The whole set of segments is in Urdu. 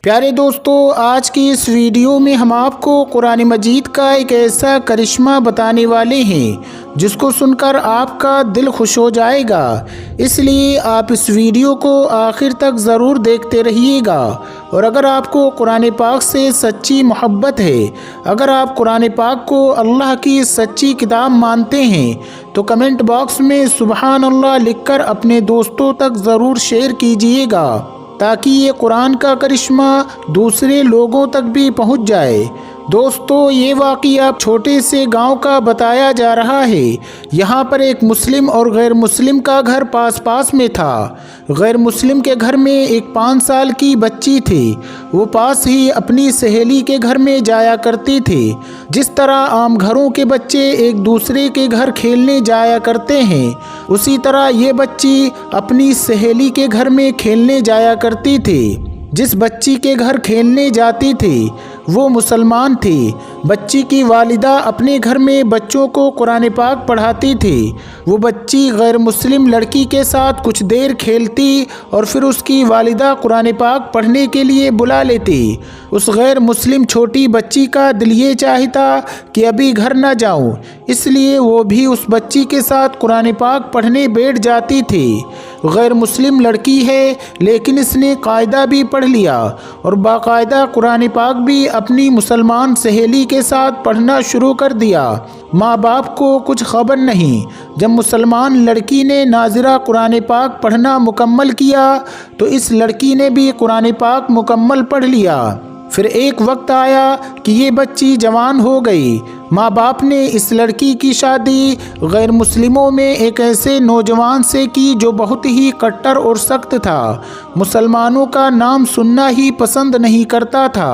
پیارے دوستو، آج کی اس ویڈیو میں ہم آپ کو قرآن مجید کا ایک ایسا کرشمہ بتانے والے ہیں جس کو سن کر آپ کا دل خوش ہو جائے گا۔ اس لیے آپ اس ویڈیو کو آخر تک ضرور دیکھتے رہیے گا۔ اور اگر آپ کو قرآن پاک سے سچی محبت ہے، اگر آپ قرآن پاک کو اللہ کی سچی کتاب مانتے ہیں تو کمنٹ باکس میں سبحان اللہ لکھ کر اپنے دوستوں تک ضرور شیئر کیجیے گا تاکہ یہ قرآن کا کرشمہ دوسرے لوگوں تک بھی پہنچ جائے۔ دوستو، یہ واقعہ چھوٹے سے گاؤں کا بتایا جا رہا ہے۔ یہاں پر ایک مسلم اور غیر مسلم کا گھر پاس میں تھا۔ غیر مسلم کے گھر میں ایک 5 سال کی بچی تھی۔ وہ پاس ہی اپنی سہیلی کے گھر میں جایا کرتی تھی۔ جس طرح عام گھروں کے بچے ایک دوسرے کے گھر کھیلنے جایا کرتے ہیں، اسی طرح یہ بچی اپنی سہیلی کے گھر میں کھیلنے جایا کرتی تھی۔ جس بچی کے گھر کھیلنے جاتی تھی وہ مسلمان تھی۔ بچی کی والدہ اپنے گھر میں بچوں کو قرآن پاک پڑھاتی تھی۔ وہ بچی غیر مسلم لڑکی کے ساتھ کچھ دیر کھیلتی اور پھر اس کی والدہ قرآن پاک پڑھنے کے لیے بلا لیتی۔ اس غیر مسلم چھوٹی بچی کا دل یہ چاہتا کہ ابھی گھر نہ جاؤں، اس لیے وہ بھی اس بچی کے ساتھ قرآن پاک پڑھنے بیٹھ جاتی تھی۔ غیر مسلم لڑکی ہے لیکن اس نے قاعدہ بھی پڑھ لیا اور باقاعدہ قرآن پاک بھی اپنی مسلمان سہیلی کے ساتھ پڑھنا شروع کر دیا۔ ماں باپ کو کچھ خبر نہیں۔ جب مسلمان لڑکی نے ناظرہ قرآن پاک پڑھنا مکمل کیا تو اس لڑکی نے بھی قرآن پاک مکمل پڑھ لیا۔ پھر ایک وقت آیا کہ یہ بچی جوان ہو گئی۔ ماں باپ نے اس لڑکی کی شادی غیر مسلموں میں ایک ایسے نوجوان سے کی جو بہت ہی کٹر اور سخت تھا، مسلمانوں کا نام سننا ہی پسند نہیں کرتا تھا۔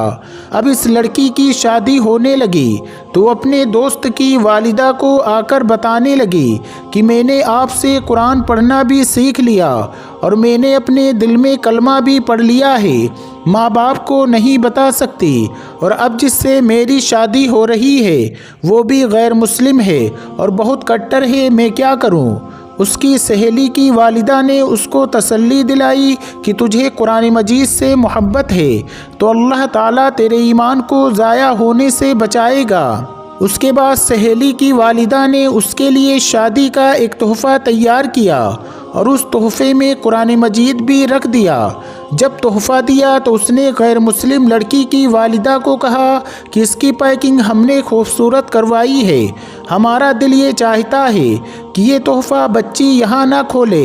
اب اس لڑکی کی شادی ہونے لگی تو وہ اپنے دوست کی والدہ کو آ کر بتانے لگی کہ میں نے آپ سے قرآن پڑھنا بھی سیکھ لیا اور میں نے اپنے دل میں کلمہ بھی پڑھ لیا ہے، ماں باپ کو نہیں بتا سکتی، اور اب جس سے میری شادی ہو رہی ہے وہ بھی غیر مسلم ہے اور بہت کٹر ہے، میں کیا کروں؟ اس کی سہیلی کی والدہ نے اس کو تسلی دلائی کہ تجھے قرآن مجید سے محبت ہے تو اللہ تعالیٰ تیرے ایمان کو ضائع ہونے سے بچائے گا۔ اس کے بعد سہیلی کی والدہ نے اس کے لیے شادی کا ایک تحفہ تیار کیا اور اس تحفے میں قرآن مجید بھی رکھ دیا۔ جب تحفہ دیا تو اس نے غیر مسلم لڑکی کی والدہ کو کہا کہ اس کی پیکنگ ہم نے خوبصورت کروائی ہے، ہمارا دل یہ چاہتا ہے کہ یہ تحفہ بچی یہاں نہ کھولے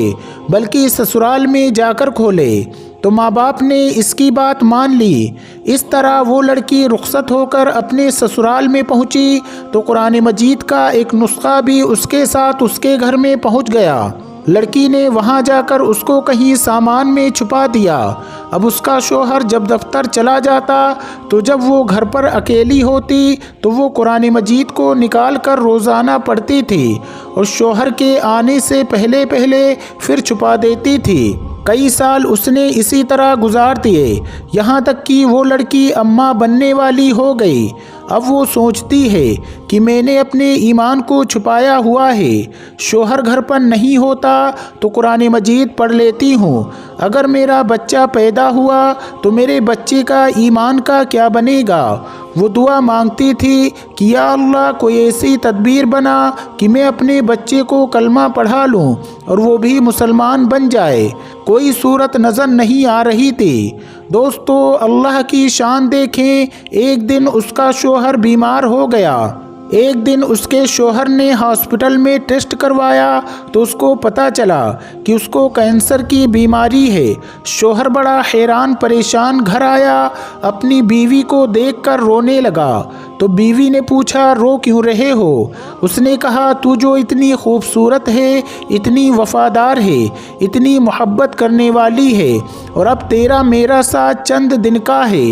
بلکہ سسرال میں جا کر کھولے۔ تو ماں باپ نے اس کی بات مان لی۔ اس طرح وہ لڑکی رخصت ہو کر اپنے سسرال میں پہنچی تو قرآن مجید کا ایک نسخہ بھی اس کے ساتھ اس کے گھر میں پہنچ گیا۔ لڑکی نے وہاں جا کر اس کو کہیں سامان میں چھپا دیا۔ اب اس کا شوہر جب دفتر چلا جاتا تو جب وہ گھر پر اکیلی ہوتی تو وہ قرآن مجید کو نکال کر روزانہ پڑھتی تھی اور شوہر کے آنے سے پہلے پھر چھپا دیتی تھی۔ کئی سال اس نے اسی طرح گزار دیے، یہاں تک کہ وہ لڑکی اماں بننے والی ہو گئی۔ اب وہ سوچتی ہے کہ میں نے اپنے ایمان کو چھپایا ہوا ہے، شوہر گھر پر نہیں ہوتا تو قرآن مجید پڑھ لیتی ہوں، اگر میرا بچہ پیدا ہوا تو میرے بچے کا ایمان کا کیا بنے گا؟ وہ دعا مانگتی تھی کہ یا اللہ کوئی ایسی تدبیر بنا کہ میں اپنے بچے کو کلمہ پڑھا لوں اور وہ بھی مسلمان بن جائے۔ کوئی صورت نظر نہیں آ رہی تھی۔ دوستو، اللہ کی شان دیکھیں، ایک دن اس کا شوہر بیمار ہو گیا۔ ایک دن اس کے شوہر نے ہاسپٹل میں ٹیسٹ کروایا تو اس کو پتہ چلا کہ اس کو کینسر کی بیماری ہے۔ شوہر بڑا حیران پریشان گھر آیا، اپنی بیوی کو دیکھ کر رونے لگا تو بیوی نے پوچھا رو کیوں رہے ہو؟ اس نے کہا تو جو اتنی خوبصورت ہے، اتنی وفادار ہے، اتنی محبت کرنے والی ہے اور اب تیرا میرا ساتھ چند دن کا ہے،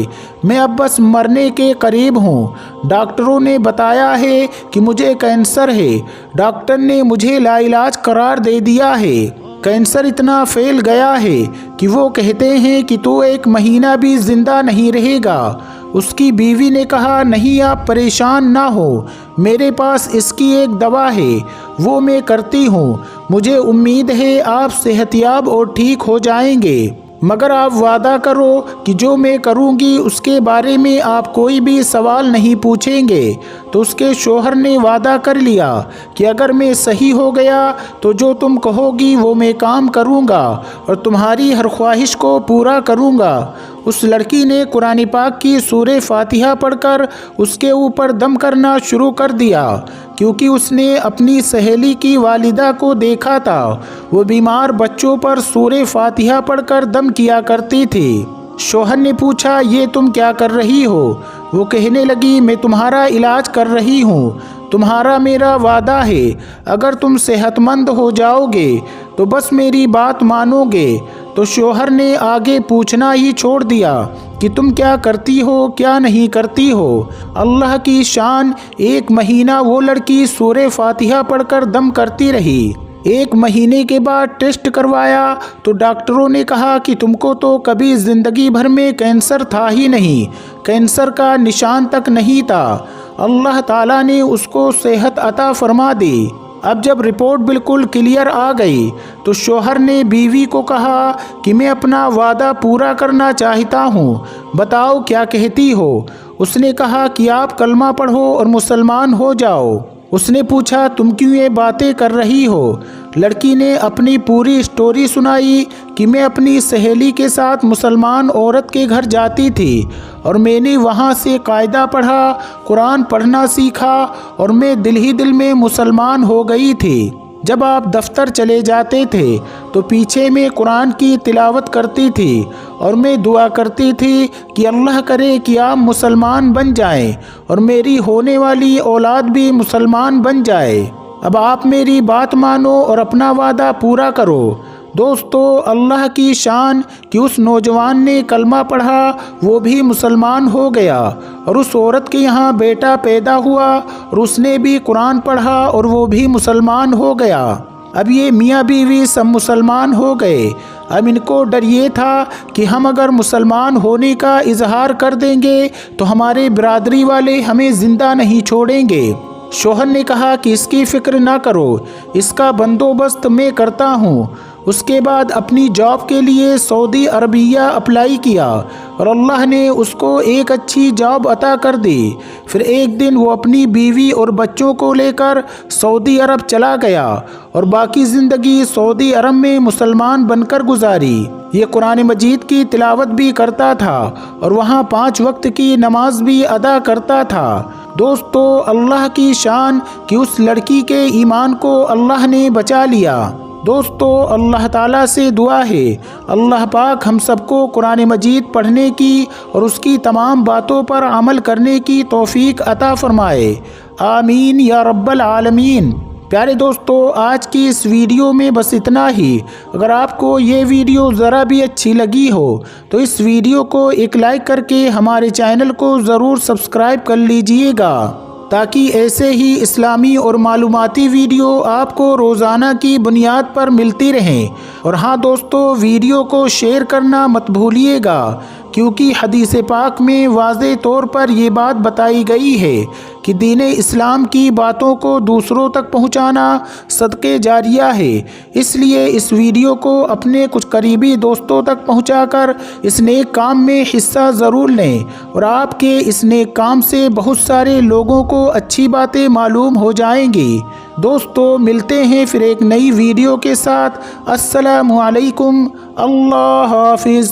میں اب بس مرنے کے قریب ہوں۔ ڈاکٹروں نے بتایا ہے کہ مجھے کینسر ہے، ڈاکٹر نے مجھے لا علاج قرار دے دیا ہے۔ کینسر اتنا پھیل گیا ہے کہ وہ کہتے ہیں کہ تو 1 مہینہ بھی زندہ نہیں رہے گا۔ اس کی بیوی نے کہا نہیں آپ پریشان نہ ہو، میرے پاس اس کی ایک دوا ہے، وہ میں کرتی ہوں، مجھے امید ہے آپ صحت یاب اور ٹھیک ہو جائیں گے۔ مگر آپ وعدہ کرو کہ جو میں کروں گی اس کے بارے میں آپ کوئی بھی سوال نہیں پوچھیں گے۔ تو اس کے شوہر نے وعدہ کر لیا کہ اگر میں صحیح ہو گیا تو جو تم کہو گی وہ میں کام کروں گا اور تمہاری ہر خواہش کو پورا کروں گا۔ اس لڑکی نے قرآن پاک کی سورہ فاتحہ پڑھ کر اس کے اوپر دم کرنا شروع کر دیا، کیونکہ اس نے اپنی سہیلی کی والدہ کو دیکھا تھا، وہ بیمار بچوں پر سورہ فاتحہ پڑھ کر دم کیا کرتی تھی۔ شوہر نے پوچھا یہ تم کیا کر رہی ہو؟ وہ کہنے لگی میں تمہارا علاج کر رہی ہوں، تمہارا میرا وعدہ ہے اگر تم صحت مند ہو جاؤ گے تو بس میری بات مانو گے۔ تو شوہر نے آگے پوچھنا ہی چھوڑ دیا کہ تم کیا کرتی ہو کیا نہیں کرتی ہو۔ اللہ کی شان، 1 مہینہ وہ لڑکی سورہ فاتحہ پڑھ کر دم کرتی رہی۔ 1 مہینے کے بعد ٹیسٹ کروایا تو ڈاکٹروں نے کہا کہ تم کو تو کبھی زندگی بھر میں کینسر تھا ہی نہیں، کینسر کا نشان تک نہیں تھا۔ اللہ تعالیٰ نے اس کو صحت عطا فرما دی۔ اب جب رپورٹ بالکل کلیئر آ گئی تو شوہر نے بیوی کو کہا کہ میں اپنا وعدہ پورا کرنا چاہتا ہوں، بتاؤ کیا کہتی ہو؟ اس نے کہا کہ آپ کلمہ پڑھو اور مسلمان ہو جاؤ۔ اس نے پوچھا تم کیوں یہ باتیں کر رہی ہو؟ لڑکی نے اپنی پوری سٹوری سنائی کہ میں اپنی سہیلی کے ساتھ مسلمان عورت کے گھر جاتی تھی اور میں نے وہاں سے قاعدہ پڑھا، قرآن پڑھنا سیکھا اور میں دل ہی دل میں مسلمان ہو گئی تھی۔ جب آپ دفتر چلے جاتے تھے تو پیچھے میں قرآن کی تلاوت کرتی تھی اور میں دعا کرتی تھی کہ اللہ کرے کہ آپ مسلمان بن جائیں اور میری ہونے والی اولاد بھی مسلمان بن جائے۔ اب آپ میری بات مانو اور اپنا وعدہ پورا کرو۔ دوستو، اللہ کی شان کہ اس نوجوان نے کلمہ پڑھا، وہ بھی مسلمان ہو گیا اور اس عورت کے یہاں بیٹا پیدا ہوا اور اس نے بھی قرآن پڑھا اور وہ بھی مسلمان ہو گیا۔ اب یہ میاں بیوی سب مسلمان ہو گئے۔ اب ان کو ڈر یہ تھا کہ ہم اگر مسلمان ہونے کا اظہار کر دیں گے تو ہمارے برادری والے ہمیں زندہ نہیں چھوڑیں گے۔ شوہر نے کہا کہ اس کی فکر نہ کرو، اس کا بندوبست میں کرتا ہوں۔ اس کے بعد اپنی جاب کے لیے سعودی عربیہ اپلائی کیا اور اللہ نے اس کو ایک اچھی جاب عطا کر دی۔ پھر ایک دن وہ اپنی بیوی اور بچوں کو لے کر سعودی عرب چلا گیا اور باقی زندگی سعودی عرب میں مسلمان بن کر گزاری۔ یہ قرآن مجید کی تلاوت بھی کرتا تھا اور وہاں 5 وقت کی نماز بھی ادا کرتا تھا۔ دوستو، اللہ کی شان کہ اس لڑکی کے ایمان کو اللہ نے بچا لیا۔ دوستو، اللہ تعالیٰ سے دعا ہے اللہ پاک ہم سب کو قرآن مجید پڑھنے کی اور اس کی تمام باتوں پر عمل کرنے کی توفیق عطا فرمائے، آمین یا رب العالمین۔ پیارے دوستو، آج کی اس ویڈیو میں بس اتنا ہی۔ اگر آپ کو یہ ویڈیو ذرا بھی اچھی لگی ہو تو اس ویڈیو کو ایک لائک کر کے ہمارے چینل کو ضرور سبسکرائب کر لیجئے گا تاکہ ایسے ہی اسلامی اور معلوماتی ویڈیو آپ کو روزانہ کی بنیاد پر ملتی رہیں۔ اور ہاں دوستو، ویڈیو کو شیئر کرنا مت بھولیے گا، کیونکہ حدیث پاک میں واضح طور پر یہ بات بتائی گئی ہے کہ دین اسلام کی باتوں کو دوسروں تک پہنچانا صدقے جاریہ ہے۔ اس لیے اس ویڈیو کو اپنے کچھ قریبی دوستوں تک پہنچا کر اس نیک کام میں حصہ ضرور لیں، اور آپ کے اس نیک کام سے بہت سارے لوگوں کو اچھی باتیں معلوم ہو جائیں گی۔ دوستو، ملتے ہیں پھر ایک نئی ویڈیو کے ساتھ۔ السلام علیکم، اللہ حافظ۔